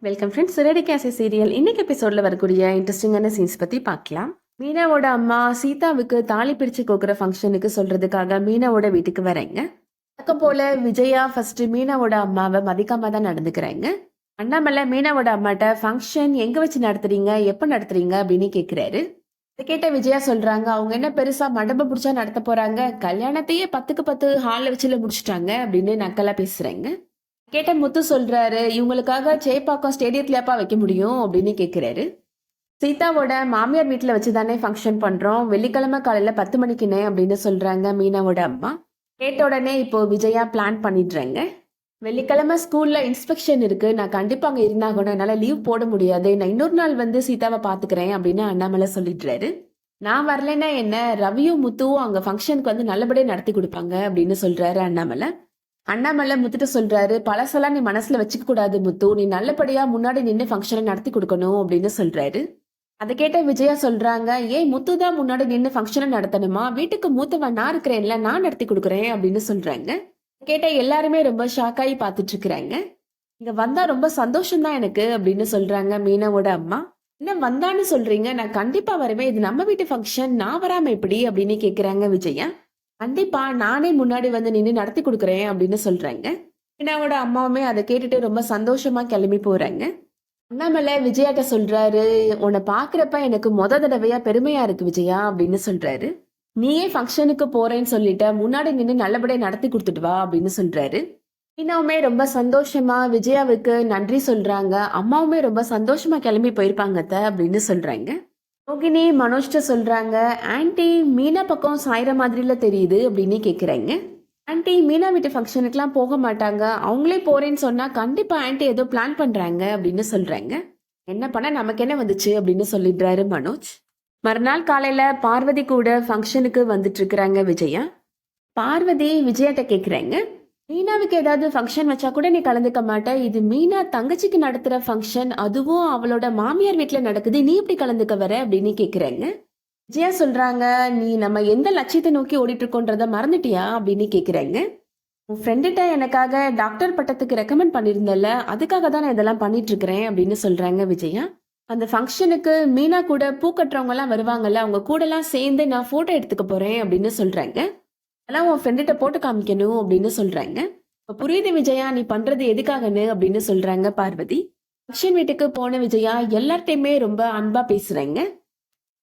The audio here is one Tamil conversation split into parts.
Welcome friends. சிறடி கேசி சீரியல் இன்னைக்கு எபிசோட்ல வரக்கூடிய இன்ட்ரெஸ்டிங்கான சீன்ஸ் பத்தி பார்க்கலாம். மீனாவோட அம்மா சீதாவுக்கு தாலி பிரிச்சு கோக்குற ஃபங்க்ஷனுக்கு சொல்றதுக்காக மீனாவோட வீட்டுக்கு வராங்க. வழக்கம் போல விஜயா ஃபர்ஸ்ட் மீனாவோட அம்மாவை மதிக்காம தான் நடந்துக்கிறாங்க. அண்ணாமலை மீனாவோட அம்மாட்ட ஃபங்க்ஷன் எங்க வச்சு நடத்துறீங்க, எப்ப நடத்துறீங்க அப்படின்னு கேக்குறாரு. இதை கேட்ட விஜயா சொல்றாங்க, அவங்க என்ன பெருசா மண்டபம் பிடிச்சா நடத்த போறாங்க, கல்யாணத்தையே 10க்கு 10 ஹால்ல வச்சுல முடிச்சுட்டாங்க அப்படின்னு நக்கலா பேசுறாங்க. கேட்ட முத்து சொல்றாரு, இவங்களுக்காக சேப்பாக்கம் ஸ்டேடியத்துலயாப்பா வைக்க முடியும் அப்படின்னு கேட்கிறாரு. சீதாவோட மாமியார் வீட்டுல வச்சுதானே ஃபங்க்ஷன் பண்றோம், வெள்ளிக்கிழமை காலையில 10 மணிக்குனே அப்படின்னு சொல்றாங்க மீனாவோட அம்மா. கேட்ட உடனே இப்போ விஜயா பிளான் பண்ணிடுறாங்க. வெள்ளிக்கிழமை ஸ்கூல்ல இன்ஸ்பெக்ஷன் இருக்கு, நான் கண்டிப்பா அங்க இருந்தாகணும், என்னால லீவ் போட முடியாது, நான் இன்னொரு நாள் வந்து சீதாவை பாத்துக்கிறேன் அப்படின்னு அண்ணாமலை சொல்லிடுறாரு. நான் வரலைன்னா என்ன, ரவியும் முத்துவும் அங்க ஃபங்க்ஷனுக்கு வந்து நல்லபடியா நடத்தி கொடுப்பாங்க அப்படின்னு சொல்றாரு அண்ணாமலை. அண்ணாமலை முத்துட்டு சொல்றாரு, பழசெல்லாம் நீ மனசுல வச்சுக்க கூடாது முத்து, நீ நல்லபடியா முன்னாடி நின்று ஃபங்க்ஷனை நடத்தி கொடுக்கணும் அப்படின்னு சொல்றாரு. அதை கேட்ட விஜயா சொல்றாங்க, ஏன் முத்து தான் முன்னாடி நின்று ஃபங்க்ஷனை நடத்தணுமா, வீட்டுக்கு மூத்தவன் நான் இருக்கிறேன்ல, நான் நடத்தி கொடுக்குறேன் அப்படின்னு சொல்றாங்க. கேட்ட எல்லாருமே ரொம்ப ஷாக்காயி பார்த்துட்டு இருக்கிறாங்க. இங்க வந்தா ரொம்ப சந்தோஷம் தான் எனக்கு அப்படின்னு சொல்றாங்க மீனாவோட அம்மா. என்ன வந்தான்னு சொல்றீங்க, நான் கண்டிப்பா வருவேன், இது நம்ம வீட்டு ஃபங்க்ஷன், நான் வராம எப்படி அப்படின்னு கேக்குறாங்க விஜயா. கண்டிப்பா நானே முன்னாடி வந்து நின்று நடத்தி கொடுக்குறேன் அப்படின்னு சொல்றாங்க. மீனாவோட அம்மாவுமே அதை கேட்டுட்டு ரொம்ப சந்தோஷமா கிளம்பி போறாங்க. அண்ணாமலை விஜயாட்ட சொல்றாரு, உன்னை பாக்குறப்ப எனக்கு தடவையா பெருமையா இருக்கு விஜயா அப்படின்னு சொல்றாரு. நீயே ஃபங்க்ஷனுக்கு போறேன்னு சொல்லிட்ட, முன்னாடி நின்று நல்லபடியா நடத்தி கொடுத்துட்டு வா அப்படின்னு சொல்றாரு. மீனாவுமே ரொம்ப சந்தோஷமா விஜயாவுக்கு நன்றி சொல்றாங்க. அம்மாவுமே ரொம்ப சந்தோஷமா கிளம்பி போயிருப்பாங்க அப்படின்னு சொல்றாங்க. ரோகிணி மனோஜ்ட்ட சொல்றாங்க, ஆன்டி மீனா பக்கம் சாயிற மாதிரில தெரியுது அப்படின்னு கேக்குறாங்க. ஆன்டி மீனா வீட்டு ஃபங்க்ஷனுக்குலாம் போக மாட்டாங்க, அவங்களே போறேன்னு சொன்னா கண்டிப்பா ஆன்டி ஏதோ பிளான் பண்றாங்க அப்படின்னு சொல்றாங்க. என்ன பண்ண நமக்கு என்ன வந்துச்சு அப்படின்னு சொல்லிடுறாரு மனோஜ். மறுநாள் காலையில பார்வதி கூட ஃபங்க்ஷனுக்கு வந்துட்டு இருக்கிறாங்க விஜயா. பார்வதி விஜயாட்ட கேக்குறாங்க, மீனாவுக்கு ஏதாவது ஃபங்க்ஷன் வச்சா கூட நீ கலந்துக்க மாட்ட, இது மீனா தங்கச்சிக்கு நடத்துற ஃபங்க்ஷன், அதுவும் அவளோட மாமியார் வீட்டுல நடக்குது, நீ எப்படி கலந்துக்க வர அப்படின்னு கேக்குறாங்க. விஜயா சொல்றாங்க, நீ நம்ம எந்த லட்சியத்தை நோக்கி ஓடிட்டு இருக்கோன்றத மறந்துட்டியா அப்படின்னு கேக்குறாங்க. உன் ஃப்ரெண்டுகிட்ட எனக்காக டாக்டர் பட்டத்துக்கு ரெக்கமெண்ட் பண்ணியிருந்தல, அதுக்காக தான் நான் இதெல்லாம் பண்ணிட்டு இருக்கிறேன் அப்படின்னு சொல்றாங்க விஜயா. அந்த ஃபங்க்ஷனுக்கு மீனா கூட பூ கட்டுறவங்க எல்லாம் வருவாங்கல்ல, அவங்க கூட எல்லாம் சேர்ந்து நான் போட்டோ எடுத்துக்க போறேன் அப்படின்னு சொல்றாங்க. அதெல்லாம் உன் ஃப்ரெண்டுகிட்ட போட்டு காமிக்கணும் அப்படின்னு சொல்றாங்க. இப்ப புரியுது விஜயா, நீ பண்றது எதுக்காகன்னு அப்படின்னு சொல்றாங்க பார்வதி. ஃபங்க்ஷன் வீட்டுக்கு போன விஜயா எல்லார்ட்டையுமே ரொம்ப அன்பா பேசுறாங்க.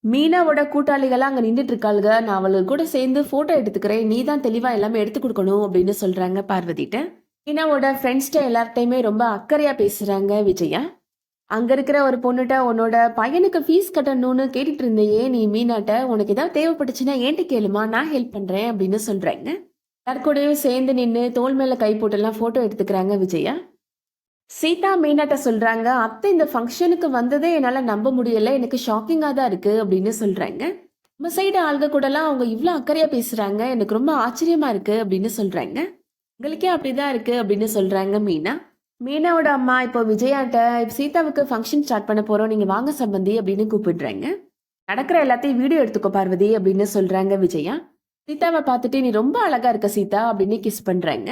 மீனாவோட கூட்டாளிகளா அங்க நின்றுட்டு இருக்காளுங்க, நான் அவளுக்கு கூட சேர்ந்து போட்டோ எடுத்துக்கிறேன், நீ தான் தெளிவா எல்லாமே எடுத்து கொடுக்கணும் அப்படின்னு சொல்றாங்க பார்வதிட்ட. மீனாவோட ஃப்ரெண்ட்ஸ்ட எல்லார்ட்டையுமே ரொம்ப அக்கறையா பேசுறாங்க விஜயா. அங்க இருக்கிற ஒரு பொண்ணுட்ட, உன்னோட பையனுக்கு ஃபீஸ் கட்டணும்னு கேட்டுட்டு இருந்தையே நீ மீனாட்ட, உனக்கு ஏதாவது தேவைப்பட்டுச்சுன்னா ஏன்ட்டு கேளுமா, நான் ஹெல்ப் பண்றேன் அப்படின்னு சொல்றாங்க. எல்லாருக்கூடயும் சேர்ந்து நின்று தோல் மேல கை போட்டெல்லாம் போட்டோ எடுத்துக்கிறாங்க விஜயா. சீதா மீனாட்ட சொல்றாங்க, அத்தை இந்த ஃபங்க்ஷனுக்கு வந்ததே என்னால நம்ப முடியல, எனக்கு ஷாக்கிங்கா தான் இருக்கு அப்படின்னு சொல்றாங்க. நம்ம சைடு ஆள்க கூடலாம் அவங்க இவ்வளவு அக்கறையா பேசுறாங்க, எனக்கு ரொம்ப ஆச்சரியமா இருக்கு அப்படின்னு சொல்றாங்க. உங்களுக்கே அப்படிதான் இருக்கு அப்படின்னு சொல்றாங்க மீனா. மீனாவோட அம்மா இப்போ விஜயாட்ட, சீதாவுக்கு ஃபங்க்ஷன் ஸ்டார்ட் பண்ண போறோம், நீங்க வாங்க சம்பந்தி அப்படின்னு கூப்பிடுறாங்க. நடக்கிற எல்லாத்தையும் வீடியோ எடுத்துக்கோ பார்வதி அப்படின்னு சொல்றாங்க விஜயா. சீதாவை பார்த்துட்டு, நீ ரொம்ப அழகா இருக்க சீதா அப்படின்னு கிஸ் பண்றாங்க.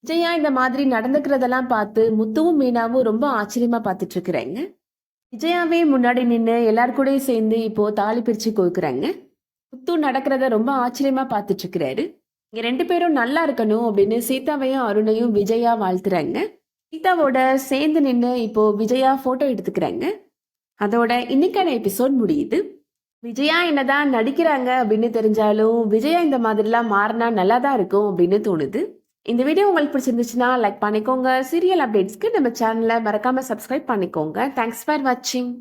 விஜயா இந்த மாதிரி நடந்துக்கிறதெல்லாம் பார்த்து முத்துவும் மீனாவும் ரொம்ப ஆச்சரியமா பார்த்துட்டு இருக்கிறாங்க. விஜயாவே முன்னாடி நின்று எல்லாரு கூடயும் சேர்ந்து இப்போ தாலி பிரிச்சு கோக்குறாங்க. முத்து நடக்கிறத ரொம்ப ஆச்சரியமா பார்த்துட்டு இருக்கிறாரு. இங்க 2 பேரும் நல்லா இருக்கணும் அப்படின்னு சீதாவையும் அருணையும் விஜயா வாழ்த்துறாங்க. சீதாவோட சேர்ந்து நின்று இப்போ விஜயா போட்டோ எடுத்துக்கிறாங்க. அதோட இன்னைக்கான எபிசோட் முடியுது. விஜயா என்னதான் நடிக்கிறாங்க அப்படின்னு தெரிஞ்சாலும் விஜயா இந்த மாதிரிலாம் மாறினா நல்லா தான் இருக்கும் அப்படின்னு தோணுது. இந்த வீடியோ உங்களுக்கு பிடிச்சிருந்துச்சுன்னா லைக் பண்ணிக்கோங்க. சீரியல் அப்டேட்ஸ்க்கு நம்ம சேனலை மறக்காம சப்ஸ்கிரைப் பண்ணிக்கோங்க. தேங்க்ஸ் ஃபார் வாட்சிங்.